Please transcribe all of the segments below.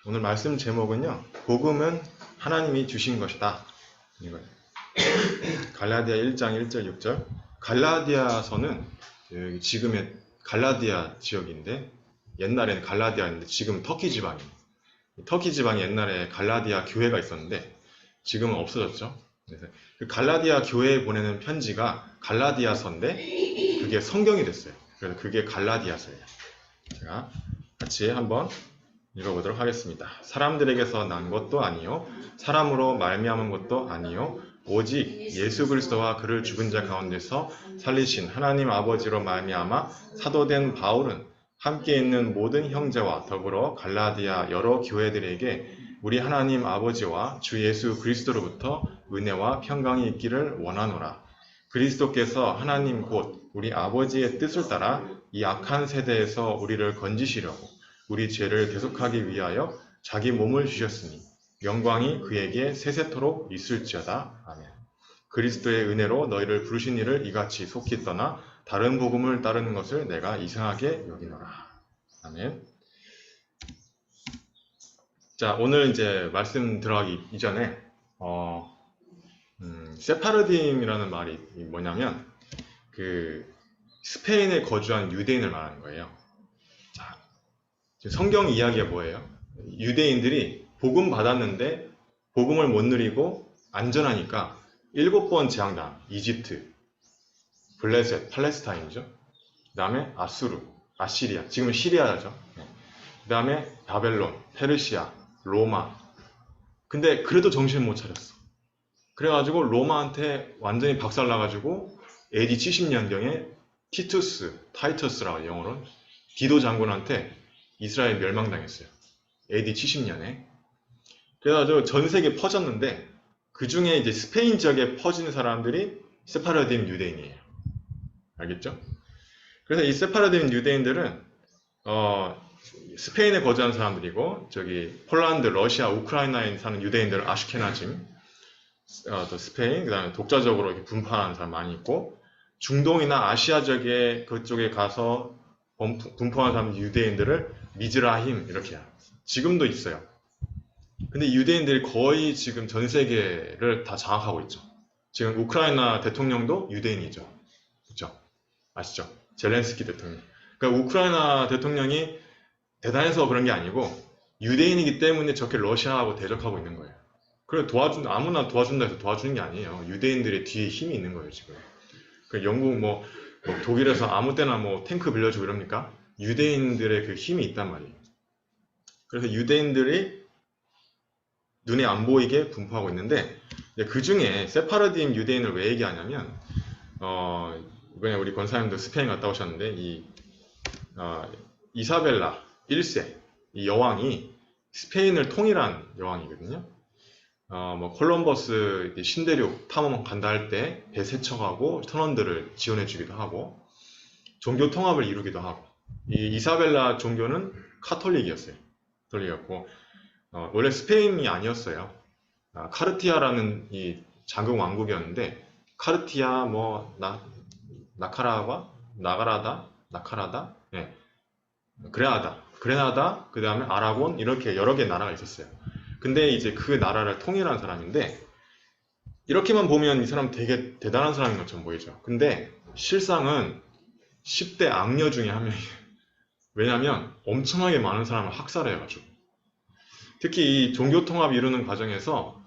오늘 말씀 제목은요, 복음은 하나님이 주신 것이다. 이거예요. 갈라디아 1장 1절 6절. 갈라디아서는 지금의 갈라디아 지역인데, 옛날에는 갈라디아인데 지금은 터키 지방이에요. 터키 지방에 옛날에 갈라디아 교회가 있었는데 지금은 없어졌죠. 그래서 그 갈라디아 교회에 보내는 편지가 갈라디아서인데 그게 성경이 됐어요. 그래서 그게 갈라디아서예요. 제가 같이 한번 읽어보도록 하겠습니다. 사람들에게서 난 것도 아니요 사람으로 말미암은 것도 아니요 오직 예수 그리스도와 그를 죽은 자 가운데서 살리신 하나님 아버지로 말미암아 사도된 바울은 함께 있는 모든 형제와 더불어 갈라디아 여러 교회들에게 우리 하나님 아버지와 주 예수 그리스도로부터 은혜와 평강이 있기를 원하노라. 그리스도께서 하나님 곧 우리 아버지의 뜻을 따라 이 악한 세대에서 우리를 건지시려고 우리 죄를 대속하기 위하여 자기 몸을 주셨으니 영광이 그에게 세세토록 있을지어다. 아멘. 그리스도의 은혜로 너희를 부르신 이를 이같이 속히 떠나 다른 복음을 따르는 것을 내가 이상하게 여기노라. 아멘. 자, 오늘 이제 말씀 들어가기 이전에 세파르딤이라는 말이 뭐냐면 그 스페인에 거주한 유대인을 말하는 거예요. 자, 성경 이야기가 뭐예요? 유대인들이 복음 받았는데 복음을 못 누리고 안전하니까 7번 재앙당, 이집트, 블레셋, 팔레스타인이죠. 그 다음에 아수르, 아시리아, 지금은 시리아죠. 그 다음에 바벨론, 페르시아, 로마. 근데 그래도 정신을 못 차렸어. 그래가지고 로마한테 완전히 박살나가지고 AD 70년경에 타이투스라고 영어로 디도 장군한테 이스라엘 멸망당했어요. AD 70년에. 그래가지고 전 세계에 퍼졌는데 그 중에 이제 스페인 지역에 퍼지는 사람들이 세파르딤 유대인이에요. 알겠죠? 그래서 이 세파르딤 유대인들은 스페인에 거주한 사람들이고 저기 폴란드, 러시아, 우크라이나에 사는 유대인들은 아슈케나짐, 또 스페인, 그 다음에 독자적으로 이렇게 분파하는 사람 많이 있고 중동이나 아시아 지역에 그쪽에 가서 분포하는 사람 유대인들을 미즈라힘 이렇게 해요. 지금도 있어요. 근데 유대인들이 거의 지금 전 세계를 다 장악하고 있죠. 지금 우크라이나 대통령도 유대인이죠. 그렇죠? 아시죠? 젤렌스키 대통령. 그러니까 우크라이나 대통령이 대단해서 그런 게 아니고 유대인이기 때문에 저렇게 러시아하고 대적하고 있는 거예요. 그래 아무나 도와준다 해서 도와주는 게 아니에요. 유대인들의 뒤에 힘이 있는 거예요, 지금. 그 영국 뭐 독일에서 아무 때나 뭐 탱크 빌려주고 이럽니까? 유대인들의 그 힘이 있단 말이에요. 그래서 유대인들이 눈에 안 보이게 분포하고 있는데 그 중에 세파르딤 유대인을 왜 얘기하냐면 이번에 우리 권사님도 스페인 갔다 오셨는데 이사벨라 1세 이 여왕이 스페인을 통일한 여왕이거든요. 뭐 콜럼버스 신대륙 탐험 간다 할 때 배 세척하고 선원들을 지원해 주기도 하고 종교 통합을 이루기도 하고 이 이사벨라 종교는 카톨릭이었어요. 카톨릭이었고 원래 스페인이 아니었어요. 카르티아라는 이 장국 왕국이었는데 카르티아 뭐 나카라다, 네. 그레나다, 그 다음에 아라곤 이렇게 여러 개의 나라가 있었어요. 근데 이제 그 나라를 통일한 사람인데 이렇게만 보면 이 사람 되게 대단한 사람인 것처럼 보이죠. 근데 실상은 10대 악녀 중에 한 명이에요. 왜냐면 엄청나게 많은 사람을 학살해가지고 특히 이 종교 통합 이루는 과정에서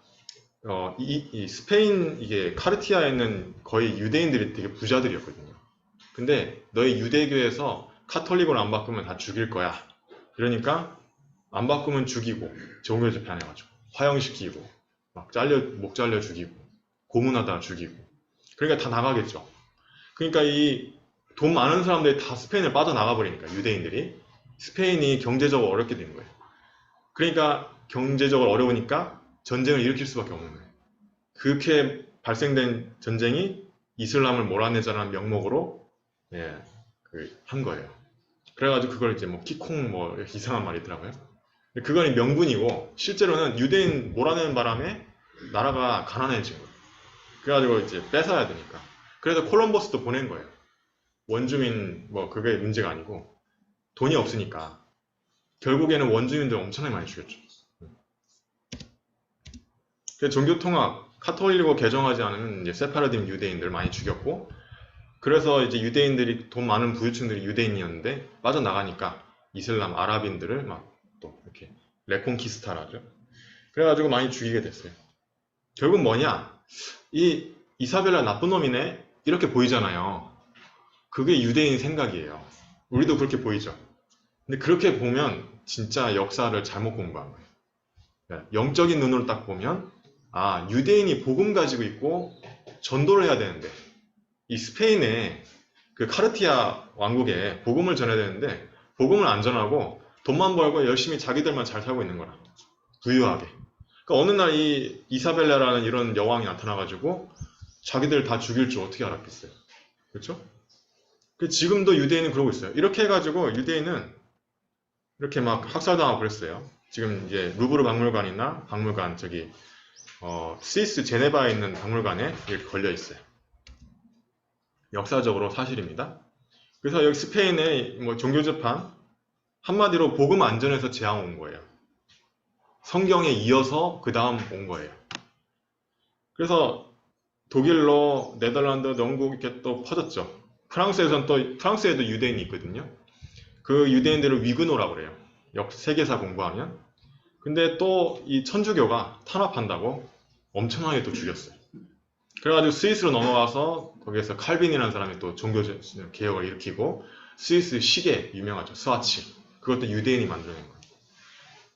이 스페인 이게 카르티아에 있는 거의 유대인들이 되게 부자들이었거든요. 근데 너희 유대교에서 카톨릭으로 안 바꾸면 다 죽일 거야. 그러니까 안 바꾸면 죽이고 종교 재판해가지고 화형시키고 막 목 잘려 죽이고 고문하다 죽이고 그러니까 다 나가겠죠. 그러니까 이 돈 많은 사람들이 다 스페인을 빠져나가 버리니까 유대인들이 스페인이 경제적으로 어렵게 된 거예요. 그러니까 경제적으로 어려우니까 전쟁을 일으킬 수밖에 없는 거예요. 그렇게 발생된 전쟁이 이슬람을 몰아내자는 명목으로 한 거예요. 그래가지고 그걸 이제 뭐 키콩 뭐 이상한 말이 있더라고요. 그건 명분이고 실제로는 유대인 몰아내는 바람에 나라가 가난해진 거예요. 그래가지고 이제 뺏어야 되니까. 그래서 콜럼버스도 보낸 거예요. 원주민 뭐 그게 문제가 아니고 돈이 없으니까 결국에는 원주민들 엄청나게 많이 죽였죠. 종교통합, 카톨릭으로 개정하지 않은 이제 세파라딘 유대인들 많이 죽였고, 그래서 이제 유대인들이, 돈 많은 부유층들이 유대인이었는데 빠져나가니까 이슬람 아랍인들을 막 또 이렇게 레콘키스타라죠. 그래가지고 많이 죽이게 됐어요. 결국 뭐냐? 이 이사벨라 나쁜 놈이네? 이렇게 보이잖아요. 그게 유대인 생각이에요. 우리도 그렇게 보이죠. 근데 그렇게 보면 진짜 역사를 잘못 공부한 거예요. 영적인 눈으로 딱 보면, 아, 유대인이 복음 가지고 있고 전도를 해야 되는데, 이 스페인의 그 카르티아 왕국에 복음을 전해야 되는데, 복음을 안 전하고 돈만 벌고 열심히 자기들만 잘 살고 있는 거라. 부유하게. 그러니까 어느 날 이 이사벨라라는 이런 여왕이 나타나가지고 자기들 다 죽일 줄 어떻게 알았겠어요. 그렇죠? 지금도 유대인은 그러고 있어요. 이렇게 해가지고 유대인은 이렇게 막 학살당하고 그랬어요. 지금 이제 루브르 박물관이나 박물관 스위스 제네바에 있는 박물관에 이렇게 걸려 있어요. 역사적으로 사실입니다. 그래서 여기 스페인의 뭐 종교재판 한마디로 복음 안전에서 재앙 온 거예요. 성경에 이어서 그 다음 온 거예요. 그래서 독일로 네덜란드, 영국 이렇게 또 퍼졌죠. 프랑스에도 유대인이 있거든요. 그 유대인들을 위그노라고 그래요. 세계사 공부하면. 근데 또 이 천주교가 탄압한다고 엄청나게 또 죽였어요. 그래가지고 스위스로 넘어가서 거기에서 칼빈이라는 사람이 또 종교 개혁을 일으키고, 스위스 시계 유명하죠. 스와치. 그것도 유대인이 만들어낸 거예요.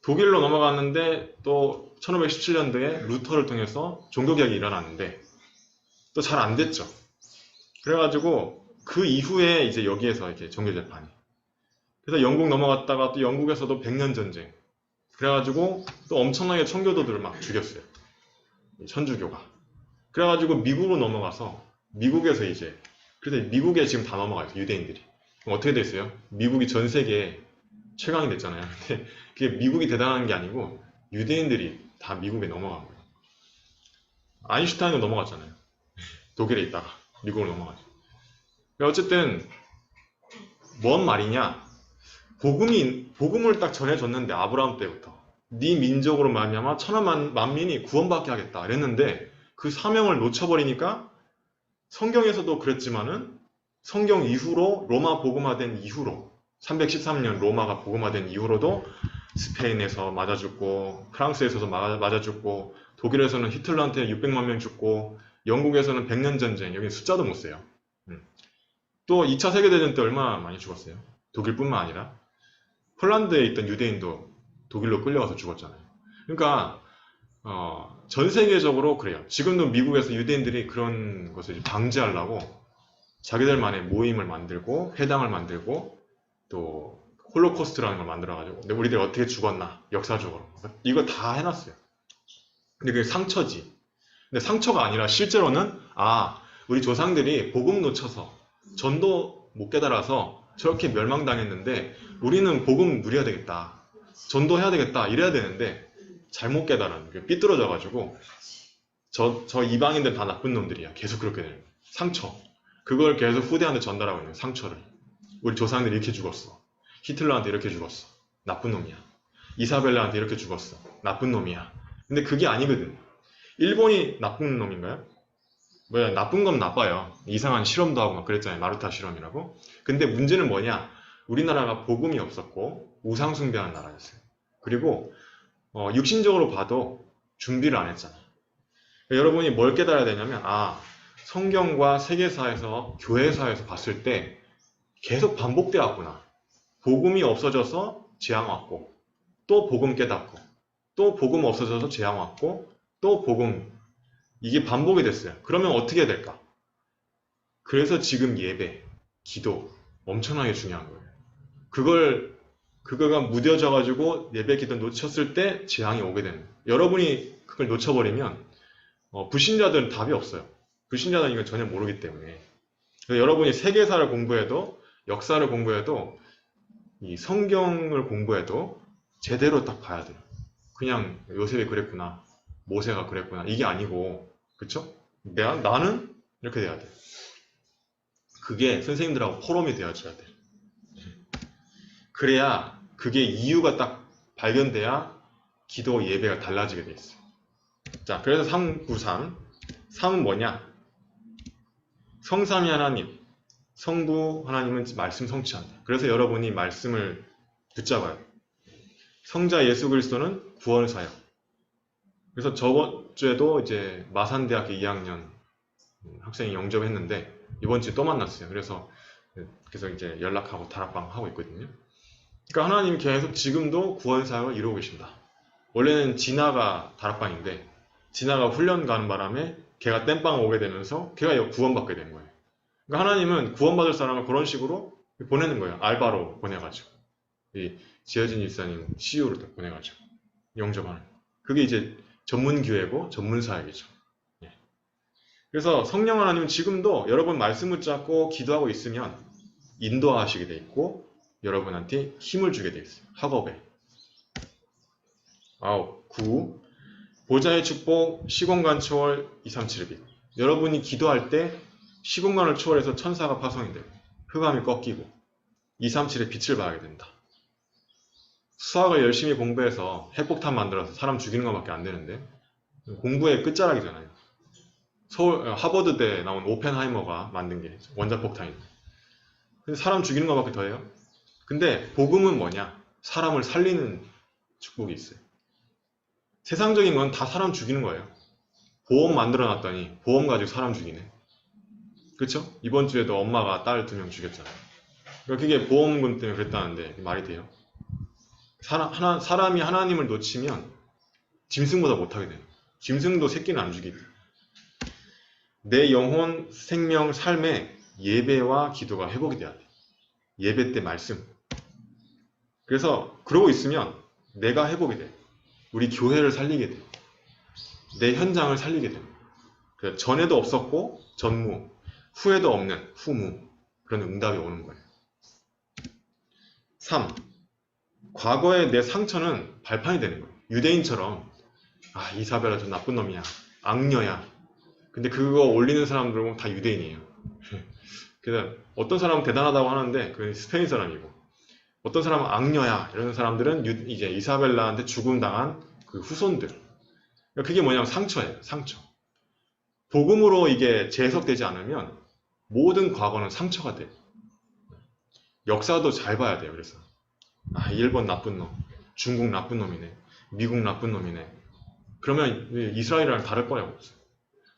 독일로 넘어갔는데 또 1517년도에 루터를 통해서 종교개혁이 일어났는데 또 잘 안 됐죠. 그래가지고 그 이후에 이제 여기에서 이렇게 종교재판이. 그래서 영국 넘어갔다가 또 영국에서도 100년 전쟁. 그래가지고 또 엄청나게 청교도들을 막 죽였어요. 천주교가. 그래가지고 미국으로 넘어가서 미국에서 이제, 그래서 미국에 지금 다 넘어가요. 유대인들이. 그럼 어떻게 됐어요? 미국이 전 세계에 최강이 됐잖아요. 근데 그게 미국이 대단한 게 아니고 유대인들이 다 미국에 넘어간 거예요. 아인슈타인도 넘어갔잖아요. 독일에 있다가 미국으로 넘어가죠. 어쨌든 뭔 말이냐? 복음을 딱 전해줬는데, 아브라함 때부터 네 민족으로 말미암아 천하 만민이 구원받게 하겠다 이랬는데, 그 사명을 놓쳐버리니까, 성경에서도 그랬지만은 성경 이후로 로마 복음화된 이후로 313년 로마가 복음화된 이후로도 스페인에서 맞아 죽고, 프랑스에서도 맞아 죽고, 독일에서는 히틀러한테 600만 명 죽고, 영국에서는 100년 전쟁, 여기 숫자도 못 세요. 또 2차 세계대전 때 얼마나 많이 죽었어요. 독일뿐만 아니라 폴란드에 있던 유대인도 독일로 끌려가서 죽었잖아요. 그러니까 전 세계적으로 그래요. 지금도 미국에서 유대인들이 그런 것을 방지하려고 자기들만의 모임을 만들고 회당을 만들고 또 홀로코스트라는 걸 만들어가지고, 근데 우리들이 어떻게 죽었나 역사적으로 이거 다 해놨어요. 근데 그게 상처지. 근데 상처가 아니라 실제로는, 우리 조상들이 복음 놓쳐서 전도 못 깨달아서 저렇게 멸망당했는데 우리는 복음 누려야 되겠다, 전도해야 되겠다 이래야 되는데 잘못 깨달은, 삐뚤어져가지고 저 이방인들 다 나쁜 놈들이야. 계속 그렇게 되는 거야. 상처. 그걸 계속 후대한테 전달하고 있는 상처를. 우리 조상들이 이렇게 죽었어. 히틀러한테 이렇게 죽었어. 나쁜 놈이야. 이사벨라한테 이렇게 죽었어. 나쁜 놈이야. 근데 그게 아니거든. 일본이 나쁜 놈인가요? 나쁜 건 나빠요. 이상한 실험도 하고 막 그랬잖아요. 마루타 실험이라고. 근데 문제는 뭐냐? 우리나라가 복음이 없었고 우상숭배하는 나라였어요. 그리고 육신적으로 봐도 준비를 안 했잖아요. 여러분이 뭘 깨달아야 되냐면, 성경과 세계사에서, 교회사에서 봤을 때 계속 반복되어 왔구나. 복음이 없어져서 재앙 왔고, 또 복음 깨닫고, 또 복음 없어져서 재앙 왔고, 또 복음, 이게 반복이 됐어요. 그러면 어떻게 해야 될까? 그래서 지금 예배, 기도 엄청나게 중요한 거예요. 그거가 무뎌져가지고 예배 기도 놓쳤을 때 재앙이 오게 되는 거예요. 여러분이 그걸 놓쳐버리면 불신자들은 답이 없어요. 불신자들은 이걸 전혀 모르기 때문에. 여러분이 세계사를 공부해도, 역사를 공부해도, 이 성경을 공부해도 제대로 딱 봐야 돼요. 그냥 요셉이 그랬구나, 모세가 그랬구나, 이게 아니고, 그쵸? 나는 이렇게 돼야 돼. 그게 선생님들하고 포럼이 되어줘야 돼. 그래야 그게 이유가 딱 발견돼야 기도 예배가 달라지게 돼 있어요. 자, 그래서 393. 3은 뭐냐? 성삼위 하나님, 성부 하나님은 말씀 성취한다. 그래서 여러분이 말씀을 붙잡아요. 성자 예수 그리스도는 구원 사역. 그래서 저번 주에도 이제 마산대학교 2학년 학생이 영접했는데 이번 주에 또 만났어요. 그래서 이제 연락하고 다락방 하고 있거든요. 그러니까 하나님 계속 지금도 구원 사역을 이루고 계신다. 원래는 진아가 다락방인데 진아가 훈련 가는 바람에 걔가 땜빵 오게 되면서 걔가 구원받게 된 거예요. 그러니까 하나님은 구원받을 사람을 그런 식으로 보내는 거예요. 알바로 보내가지고 이 지혜진 집사님 CU로 보내가지고 영접하는. 그게 이제 전문 교회고 전문 사역이죠. 예. 그래서 성령 하나님은 지금도 여러분 말씀 붙잡고 기도하고 있으면 인도하시게 돼 있고 여러분한테 힘을 주게 돼 있어요. 학업에. 9. 보좌의 축복, 시공간 초월 237빛. 여러분이 기도할 때 시공간을 초월해서 천사가 파송이 되고 흑암이 꺾이고 237의 빛을 발하게 된다. 수학을 열심히 공부해서 핵폭탄 만들어서 사람 죽이는 것밖에 안 되는데 공부의 끝자락이잖아요. 하버드대 나온 오펜하이머가 만든 게 원자폭탄인데 사람 죽이는 것밖에 더 해요. 근데 복음은 뭐냐? 사람을 살리는 축복이 있어요. 세상적인 건 다 사람 죽이는 거예요. 보험 만들어 놨더니 보험 가지고 사람 죽이네. 그렇죠? 이번 주에도 엄마가 딸 2명 죽였잖아요. 그러니까 그게 보험금 때문에 그랬다는데 말이 돼요? 사람이 하나님을 놓치면 짐승보다 못하게 돼요. 짐승도 새끼는 안 죽이고. 내 영혼, 생명, 삶에 예배와 기도가 회복이 돼야 돼. 예배 때 말씀. 그래서 그러고 있으면 내가 회복이 돼. 우리 교회를 살리게 돼. 내 현장을 살리게 돼. 전에도 없었고 전무, 후에도 없는 후무. 그런 응답이 오는 거예요. 3. 과거의 내 상처는 발판이 되는 거예요. 유대인처럼 이사벨라 저 나쁜 놈이야. 악녀야. 근데 그거 올리는 사람들은 다 유대인이에요. 그래서 어떤 사람은 대단하다고 하는데 그건 스페인 사람이고 어떤 사람은 악녀야 이런 사람들은 이제 이사벨라한테 죽음당한 그 후손들. 그게 뭐냐면 상처예요. 상처. 복음으로 이게 재해석되지 않으면 모든 과거는 상처가 돼요. 역사도 잘 봐야 돼요. 그래서 일본 나쁜 놈, 중국 나쁜 놈이네, 미국 나쁜 놈이네. 그러면 이스라엘이랑 다를 거라고 없어요.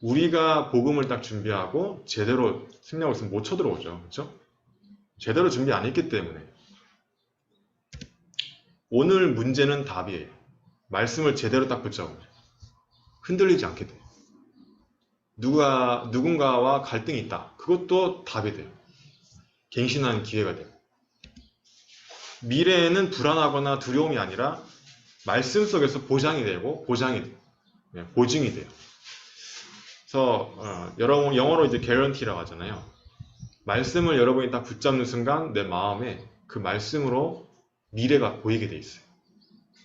우리가 복음을 딱 준비하고 제대로 승리하고 있으면 못 쳐들어오죠. 그렇죠? 제대로 준비 안 했기 때문에. 오늘 문제는 답이에요. 말씀을 제대로 딱 붙잡으면 흔들리지 않게 돼요. 누군가와 갈등이 있다. 그것도 답이 돼요. 갱신하는 기회가 돼요. 미래에는 불안하거나 두려움이 아니라 말씀 속에서 보장이 되고 보증이 돼요. 그래서 여러분 영어로 이제 guarantee라고 하잖아요. 말씀을 여러분이 딱 붙잡는 순간 내 마음에 그 말씀으로 미래가 보이게 돼 있어요.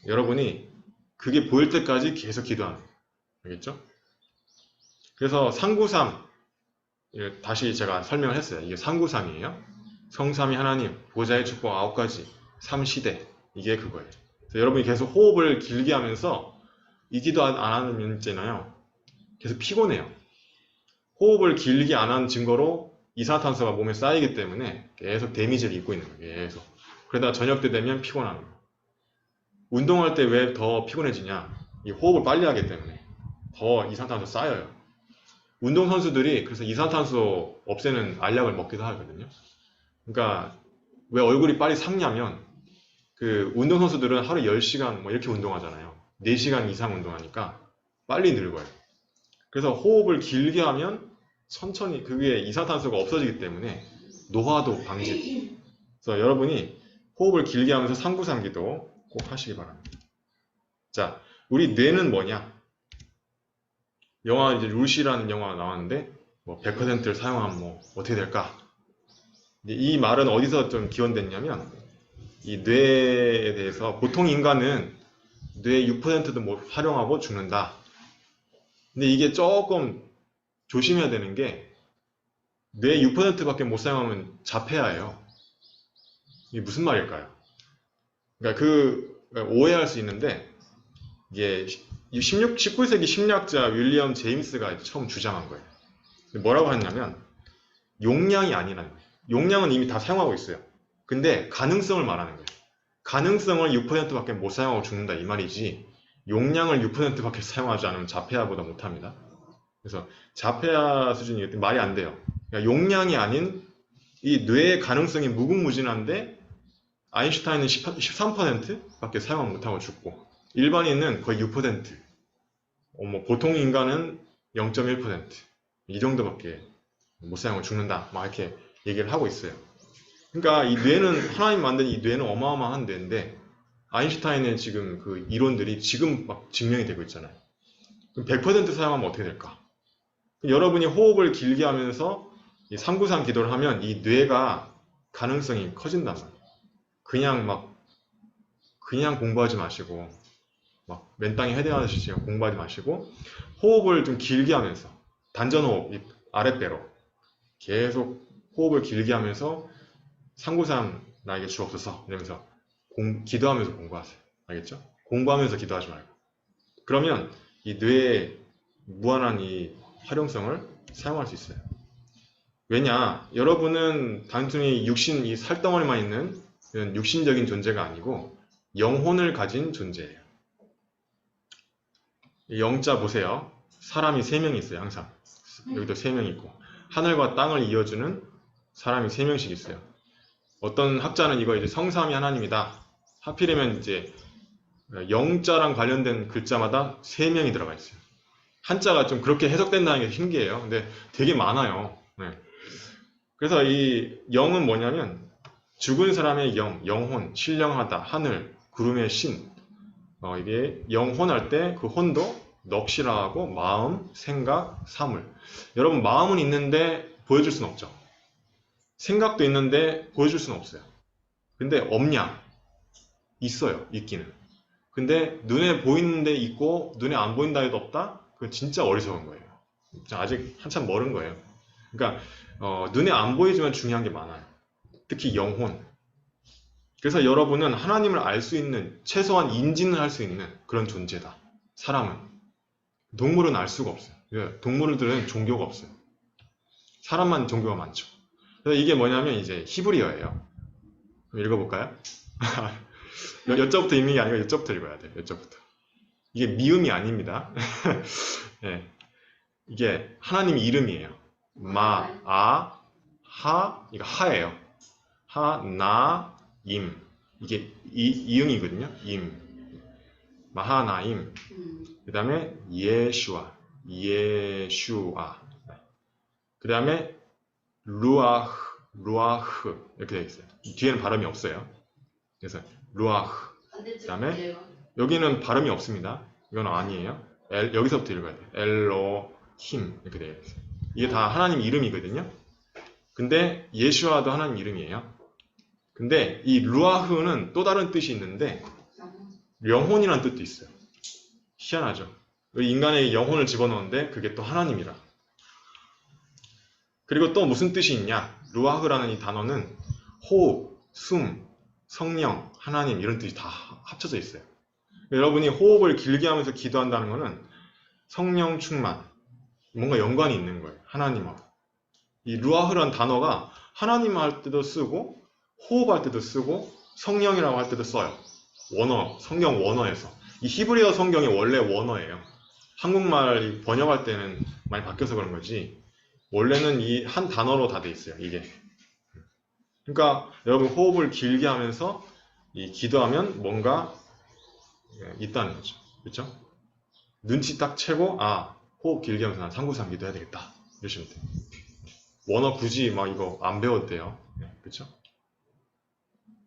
여러분이 그게 보일 때까지 계속 기도하는 거예요. 알겠죠? 그래서 393 다시 제가 설명을 했어요. 이게 393이에요. 성삼위 하나님, 보좌의 축복 9가지, 3시대 이게 그거예요. 그래서 여러분이 계속 호흡을 길게 하면서 이 기도 안 하는 문제나요. 계속 피곤해요. 호흡을 길게 안 한 증거로 이산화탄소가 몸에 쌓이기 때문에 계속 데미지를 입고 있는 거예요. 계속. 그러다가 저녁 때 되면 피곤한 거예요. 운동할 때 왜 더 피곤해지냐? 이 호흡을 빨리 하기 때문에 더 이산화탄소 쌓여요. 운동선수들이 그래서 이산화탄소 없애는 알약을 먹기도 하거든요. 그러니까 왜 얼굴이 빨리 삭냐면 그 운동선수들은 하루 10시간 뭐 이렇게 운동하잖아요. 4시간 이상 운동하니까 빨리 늙어요. 그래서 호흡을 길게 하면 천천히 그게 이산화탄소가 없어지기 때문에 노화도 방지. 그래서 여러분이 호흡을 길게 하면서 393기도 꼭 하시기 바랍니다. 자, 우리 뇌는 뭐냐? 영화 이제 루시라는 영화가 나왔는데 뭐 100%를 사용하면 뭐 어떻게 될까? 이 말은 어디서 좀 기원됐냐면 이 뇌에 대해서 보통 인간은 뇌 6%도 못 활용하고 죽는다. 근데 이게 조금 조심해야 되는 게 뇌 6%밖에 못 사용하면 자폐아예요. 이게 무슨 말일까요? 그러니까 오해할 수 있는데 이게 19세기 심리학자 윌리엄 제임스가 처음 주장한 거예요. 뭐라고 했냐면 용량이 아니라는 거예요. 용량은 이미 다 사용하고 있어요. 근데 가능성을 말하는 거예요. 가능성을 6%밖에 못 사용하고 죽는다 이 말이지 용량을 6%밖에 사용하지 않으면 자폐아보다 못합니다. 그래서 자폐아 수준이 말이 안 돼요. 그러니까 용량이 아닌 이 뇌의 가능성이 무궁무진한데 아인슈타인은 13%밖에 사용 못하고 죽고 일반인은 거의 6%, 뭐 보통 인간은 0.1%이 정도밖에 못 사용하고 죽는다 막 이렇게 얘기를 하고 있어요. 그러니까 이 뇌는 하나님 만든 이 뇌는 어마어마한 뇌인데 아인슈타인의 지금 그 이론들이 지금 막 증명이 되고 있잖아요. 그럼 100% 사용하면 어떻게 될까? 여러분이 호흡을 길게 하면서 이 393 기도를 하면 이 뇌가 가능성이 커진단 말이에요. 그냥 공부하지 마시고 막 맨땅에 헤딩하듯이 공부하지 마시고 호흡을 좀 길게 하면서 단전호흡 아랫배로 계속 호흡을 길게 하면서 393 나에게 주옵소서 이러면서 기도하면서 공부하세요. 알겠죠? 공부하면서 기도하지 말고. 그러면 이 뇌의 무한한 이 활용성을 사용할 수 있어요. 왜냐? 여러분은 단순히 육신, 이 살덩어리만 있는 이런 육신적인 존재가 아니고 영혼을 가진 존재예요. 이 영자 보세요. 사람이 3명이 있어요. 항상. 여기도 3명 있고 하늘과 땅을 이어주는 사람이 3명씩 있어요. 어떤 학자는 이거 이제 성삼위 하나님이다. 하필이면 이제 영자랑 관련된 글자마다 3명이 들어가 있어요. 한자가 좀 그렇게 해석된다는 게 신기해요. 근데 되게 많아요. 네. 그래서 이 영은 뭐냐면 죽은 사람의 영혼, 신령하다, 하늘, 구름의 신. 이게 영혼할 때 그 혼도 넋이라고 마음, 생각, 사물. 여러분 마음은 있는데 보여줄 수는 없죠. 생각도 있는데 보여줄 수는 없어요. 근데 없냐? 있어요. 있기는. 근데 눈에 보이는데 있고 눈에 안 보인다 해도 없다? 그건 진짜 어리석은 거예요. 아직 한참 멀은 거예요. 그러니까 눈에 안 보이지만 중요한 게 많아요. 특히 영혼. 그래서 여러분은 하나님을 알 수 있는 최소한 인지는 할 수 있는 그런 존재다. 사람은. 동물은 알 수가 없어요. 동물들은 종교가 없어요. 사람만 종교가 많죠. 그래서 이게 뭐냐면 이제 히브리어예요. 읽어볼까요? 여자부터 읽는 게 아니고 여자부터 읽어야 돼요. 여자부터. 이게 미음이 아닙니다. 네. 이게 하나님 이름이에요. 마, 아, 하, 이거 하예요. 하, 나, 임. 이게 이응이거든요. 임. 마하나임. 그 다음에 예슈아. 예슈아. 그 다음에 루아흐. 이렇게 되어 있어요. 뒤에는 발음이 없어요. 그래서 루아흐. 그 다음에 여기는 발음이 없습니다. 이건 아니에요. 여기서부터 읽어야 돼요. 엘로힘. 이렇게 되어 있어요. 이게 다 하나님 이름이거든요. 근데 예슈아도 하나님 이름이에요. 근데 이 루아흐는 또 다른 뜻이 있는데 영혼이라는 뜻도 있어요. 희한하죠. 인간의 영혼을 집어넣는데 그게 또 하나님이라. 그리고 또 무슨 뜻이 있냐? 루아흐라는 이 단어는 호흡, 숨, 성령, 하나님 이런 뜻이 다 합쳐져 있어요. 여러분이 호흡을 길게 하면서 기도한다는 것은 성령 충만, 뭔가 연관이 있는 거예요. 하나님하고. 이 루아흐라는 단어가 하나님 할 때도 쓰고 호흡할 때도 쓰고 성령이라고 할 때도 써요. 원어, 성경 원어에서. 이 히브리어 성경이 원래 원어예요. 한국말 번역할 때는 많이 바뀌어서 그런 거지 원래는 이 한 단어로 다 돼 있어요. 이게. 그러니까 여러분 호흡을 길게 하면서 이 기도하면 뭔가 있다는 거죠. 그렇죠? 눈치 딱 채고 호흡 길게 하면서 난 393 기도해야 되겠다. 이러시면 돼요. 원어 굳이 막 이거 안 배워도 돼요. 그렇죠?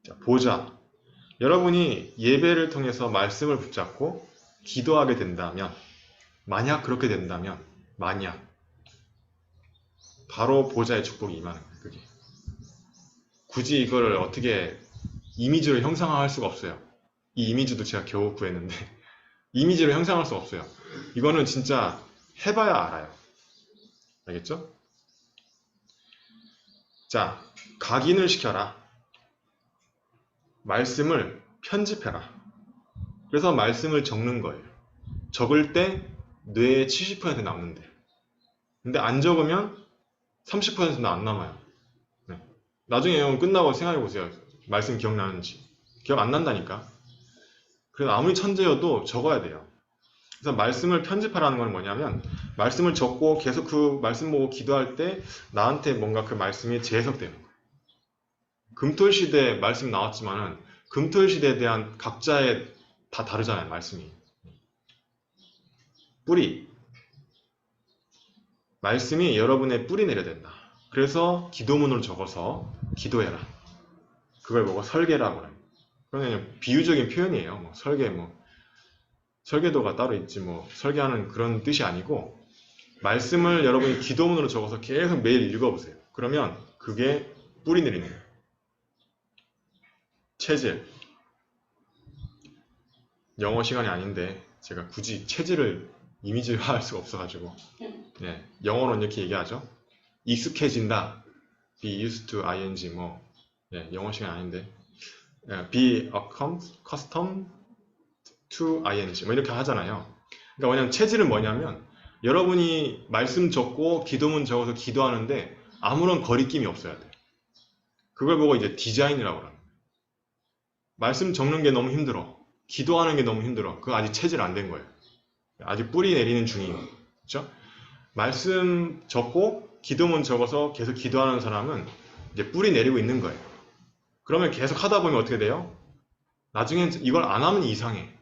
자, 보자. 여러분이 예배를 통해서 말씀을 붙잡고 기도하게 된다면 만약 그렇게 된다면 만약 바로 보좌의 축복이 임하는 거예요. 그게. 굳이 이걸 어떻게 이미지로 형상화할 수가 없어요. 이 이미지도 제가 겨우 구했는데 이미지로 형상할 수 없어요. 이거는 진짜 해봐야 알아요. 알겠죠? 자, 각인을 시켜라. 말씀을 편집해라. 그래서 말씀을 적는 거예요. 적을 때 뇌에 70% 남는데. 근데 안 적으면 30%는 안 남아요. 네. 나중에 여러분 끝나고 생각해 보세요. 말씀 기억나는지. 기억 안 난다니까. 그래서 아무리 천재여도 적어야 돼요. 그래서 말씀을 편집하라는 건 뭐냐면 말씀을 적고 계속 그 말씀 보고 기도할 때 나한테 뭔가 그 말씀이 재해석되는 거예요. 금토일시대 말씀 나왔지만은 금토일시대에 대한 각자의 다 다르잖아요. 말씀이. 뿌리. 말씀이 여러분의 뿌리 내려야 된다. 그래서 기도문으로 적어서 기도해라. 그걸 보고 설계라고 해요. 그냥 비유적인 표현이에요. 뭐 설계, 설계도가 따로 있지, 설계하는 그런 뜻이 아니고, 말씀을 여러분이 기도문으로 적어서 계속 매일 읽어보세요. 그러면 그게 뿌리 내리는 거예요. 체질. 영어 시간이 아닌데, 제가 굳이 체질을 이미지화할 수가 없어가지고, 예, 영어로는 이렇게 얘기하죠. 익숙해진다. be used to ing, 예, 영어 시간 아닌데, 예, be accustomed to ing, 이렇게 하잖아요. 그러니까 뭐냐면 체질은 뭐냐면 여러분이 말씀 적고 기도문 적어서 기도하는데 아무런 거리낌이 없어야 돼. 그걸 보고 이제 디자인이라고 합니다. 말씀 적는 게 너무 힘들어. 기도하는 게 너무 힘들어. 그거 아직 체질 안 된 거예요. 아직 뿌리 내리는 중이에요. 그렇죠? 말씀 적고 기도문 적어서 계속 기도하는 사람은 이제 뿌리 내리고 있는 거예요. 그러면 계속 하다 보면 어떻게 돼요? 나중엔 이걸 안 하면 이상해.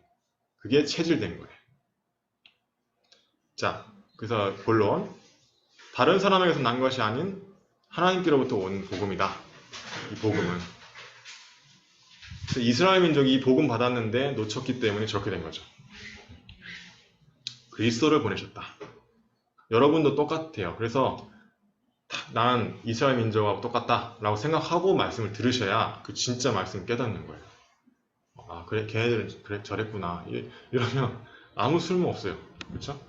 그게 체질된 거예요. 자, 그래서 본론. 다른 사람에게서 난 것이 아닌 하나님께로부터 온 복음이다. 이 복음은. 이스라엘 민족이 이 복음 받았는데 놓쳤기 때문에 저렇게 된 거죠. 그리스도를 보내셨다. 여러분도 똑같아요. 그래서 나는 이스라엘 민족하고 똑같다 라고 생각하고 말씀을 들으셔야 그 진짜 말씀을 깨닫는 거예요. 아, 그래, 걔네들은 그래, 저랬구나. 이러면 아무 쓸모 없어요. 그렇죠?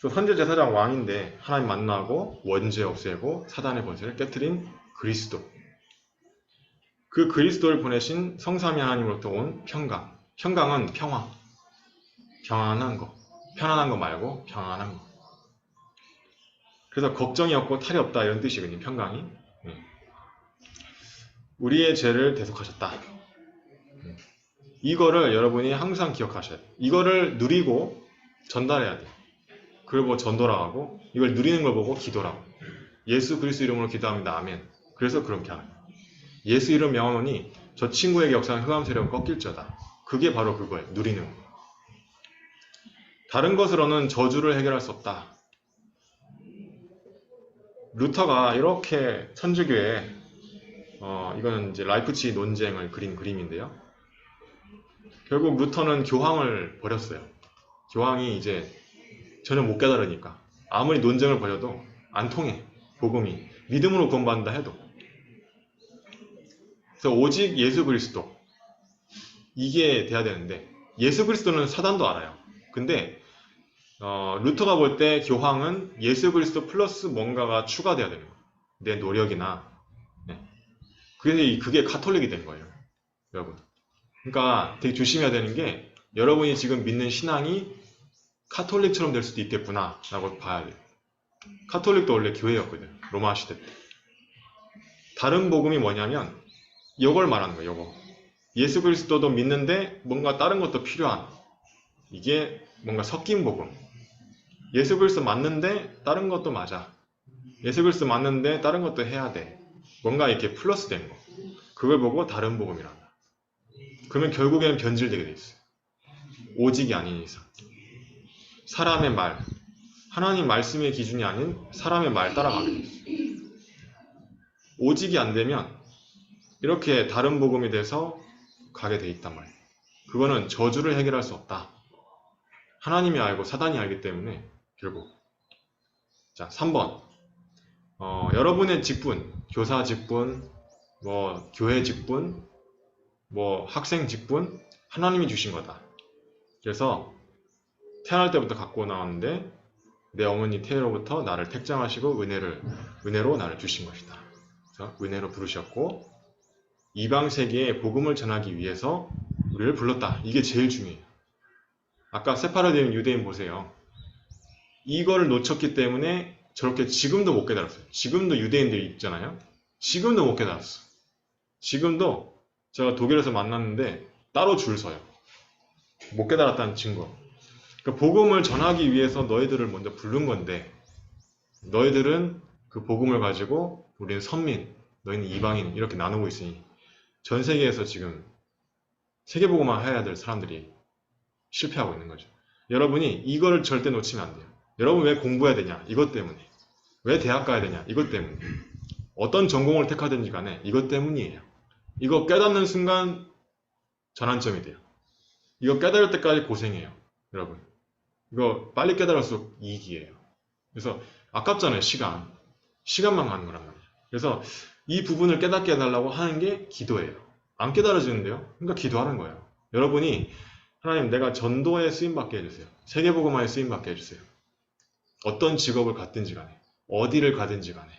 선지제사장 왕인데 하나님 만나고 원죄 없애고 사단의 권세를 깨트린 그리스도. 그 그리스도를 보내신 성삼위 하나님으로부터 온 평강. 평강은 평화. 평안한 거. 편안한 거 말고 평안한 거. 그래서 걱정이 없고 탈이 없다 이런 뜻이거든요. 평강이. 우리의 죄를 대속하셨다. 이거를 여러분이 항상 기억하셔야 돼요. 이거를 누리고 전달해야 돼요. 그걸 보고 전도라고 하고 이걸 누리는 걸 보고 기도라고. 예수 그리스도 이름으로 기도합니다. 아멘. 그래서 그렇게 하는 거예요. 예수 이름 명하노니 저 친구에게 역사한 흑암 세력은 꺾일지어다. 그게 바로 그거예요. 누리는 거. 다른 것으로는 저주를 해결할 수 없다. 루터가 이렇게 천주교에 이거는 이제 라이프치히 논쟁을 그린 그림인데요. 결국 루터는 교황을 버렸어요. 교황이 이제 전혀 못 깨달으니까 아무리 논쟁을 벌여도 안 통해. 복음이 믿음으로 구원받는다 해도. 그래서 오직 예수 그리스도 이게 돼야 되는데 예수 그리스도는 사단도 알아요. 근데 루터가 볼 때 교황은 예수 그리스도 플러스 뭔가가 추가돼야 되는 거예요. 내 노력이나. 네. 그게 가톨릭이 된 거예요. 여러분. 그러니까 되게 조심해야 되는 게 여러분이 지금 믿는 신앙이 카톨릭처럼 될 수도 있겠구나 라고 봐야 돼요. 카톨릭도 원래 교회였거든요. 로마 시대 때. 다른 복음이 뭐냐면 이걸 말하는 거예요. 이거. 예수 그리스도도 믿는데 뭔가 다른 것도 필요한. 이게 뭔가 섞인 복음. 예수 그리스도 맞는데 다른 것도 맞아. 예수 그리스도 맞는데 다른 것도 해야 돼. 뭔가 이렇게 플러스 된 거. 그걸 보고 다른 복음이란다. 그러면 결국에는 변질되게 돼 있어요. 오직이 아닌 이상. 사람의 말. 하나님 말씀의 기준이 아닌 사람의 말 따라가게 돼 있어요. 오직이 안 되면 이렇게 다른 복음이 돼서 가게 돼 있단 말이에요. 그거는 저주를 해결할 수 없다. 하나님이 알고 사단이 알기 때문에 결국. 자, 3번. 여러분의 직분, 교사 직분, 교회 직분, 학생 직분, 하나님이 주신 거다. 그래서 태어날 때부터 갖고 나왔는데 내 어머니 태로부터 나를 택정하시고 은혜로 나를 주신 것이다. 그래서 은혜로 부르셨고 이방 세계에 복음을 전하기 위해서 우리를 불렀다. 이게 제일 중요해요. 아까 세파라딘 유대인 보세요. 이거를 놓쳤기 때문에 저렇게 지금도 못 깨달았어요. 지금도 유대인들이 있잖아요. 지금도 못 깨달았어. 지금도 제가 독일에서 만났는데 따로 줄 서요. 못 깨달았다는 증거. 그러니까 복음을 전하기 위해서 너희들을 먼저 부른 건데 너희들은 그 복음을 가지고 우리는 선민, 너희는 이방인 이렇게 나누고 있으니 전 세계에서 지금 세계복음만 해야 될 사람들이 실패하고 있는 거죠. 여러분이 이거를 절대 놓치면 안 돼요. 여러분 왜 공부해야 되냐? 이것 때문에. 왜 대학 가야 되냐? 이것 때문에. 어떤 전공을 택하든지 간에 이것 때문이에요. 이거 깨닫는 순간 전환점이 돼요. 이거 깨달을 때까지 고생해요. 여러분. 이거 빨리 깨달을수록 이익이에요. 그래서 아깝잖아요. 시간만 가는 거란 말이에요. 그래서 이 부분을 깨닫게 해달라고 하는 게 기도예요. 안 깨달아지는데요? 그러니까 기도하는 거예요. 여러분이 하나님 내가 전도에 쓰임받게 해주세요. 세계복음화에 쓰임받게 해주세요. 어떤 직업을 갖든지 간에 어디를 가든지 간에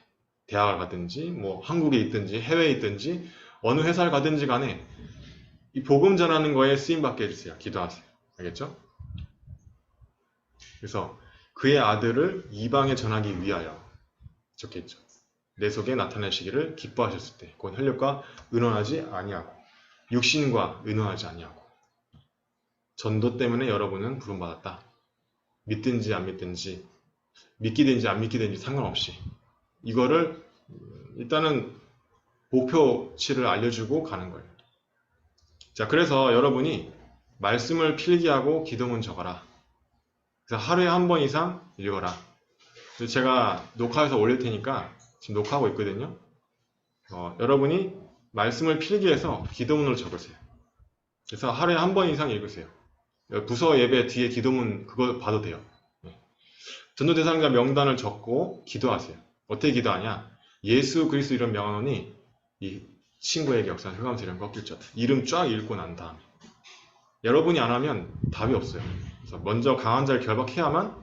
대학을 가든지 뭐 한국에 있든지 해외에 있든지 어느 회사를 가든지 간에 이 복음 전하는 거에 쓰임받게 해주세요. 기도하세요. 알겠죠? 그래서 그의 아들을 이방에 전하기 위하여 적혀있죠. 내 속에 나타내시기를 기뻐하셨을 때 곧 혈육과 의논하지 아니하고 육신과 의논하지 아니하고 전도 때문에 여러분은 부름받았다. 믿든지 안 믿든지 믿기든지 안 믿기든지 상관없이 이거를 일단은 목표치를 알려주고 가는 거예요. 자, 그래서 여러분이 말씀을 필기하고 기도문 적어라. 그래서 하루에 한 번 이상 읽어라. 제가 녹화해서 올릴 테니까 지금 녹화하고 있거든요. 여러분이 말씀을 필기해서 기도문으로 적으세요. 그래서 하루에 한 번 이상 읽으세요. 부서 예배 뒤에 기도문 그거 봐도 돼요. 전도 대상자 명단을 적고 기도하세요. 어떻게 기도하냐? 예수 그리스도 이름 명하노니 이 친구에게 역사는 흑암 세력 꺾일 자다. 이름 쫙 읽고 난 다음에 여러분이 안 하면 답이 없어요. 그래서 먼저 강한 자를 결박해야만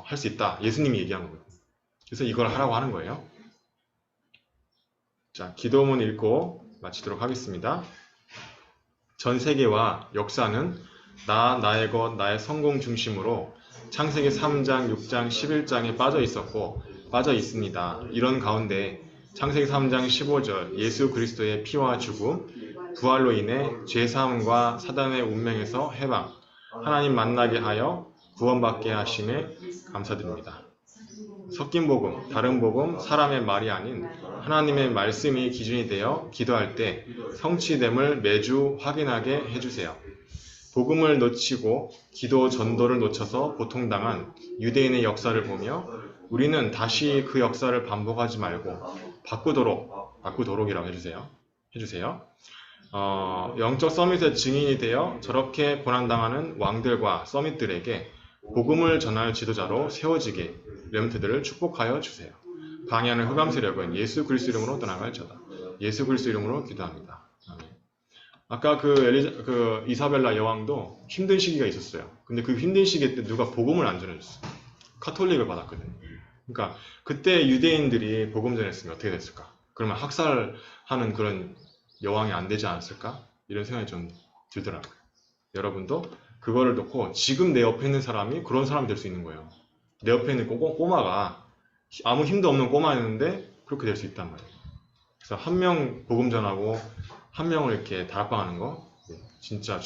할 수 있다. 예수님이 얘기한 거예요. 그래서 이걸 하라고 하는 거예요. 자, 기도문 읽고 마치도록 하겠습니다. 전 세계와 역사는 나의 것, 나의 성공 중심으로 창세기 3장, 6장, 11장에 빠져 있었고 빠져 있습니다. 이런 가운데 창세기 3장 15절 예수 그리스도의 피와 죽음, 부활로 인해 죄사함과 사단의 운명에서 해방, 하나님 만나게 하여 구원받게 하심에 감사드립니다. 섞인 복음, 다른 복음, 사람의 말이 아닌 하나님의 말씀이 기준이 되어 기도할 때 성취됨을 매주 확인하게 해주세요. 복음을 놓치고 기도 전도를 놓쳐서 고통당한 유대인의 역사를 보며 우리는 다시 그 역사를 반복하지 말고 바꾸도록이라고 해주세요. 영적 서밋의 증인이 되어 저렇게 고난당하는 왕들과 서밋들에게 복음을 전할 지도자로 세워지게 렘트들을 축복하여 주세요. 방해하는 흑암 세력은 예수 그리스도 이름으로 떠나갈지어다. 예수 그리스도 이름으로 기도합니다. 아멘. 아까 그 이사벨라 여왕도 힘든 시기가 있었어요. 근데 그 힘든 시기 때 누가 복음을 안 전해줬어요. 카톨릭을 받았거든요. 그러니까 그때 유대인들이 복음 전했으면 어떻게 됐을까? 그러면 학살하는 그런 여왕이 안 되지 않았을까? 이런 생각이 좀 들더라고요. 여러분도 그거를 놓고 지금 내 옆에 있는 사람이 그런 사람이 될 수 있는 거예요. 내 옆에 있는 꼬마가 아무 힘도 없는 꼬마였는데 그렇게 될 수 있단 말이에요. 그래서 한 명 복음 전하고 한 명을 이렇게 다락방하는 거 진짜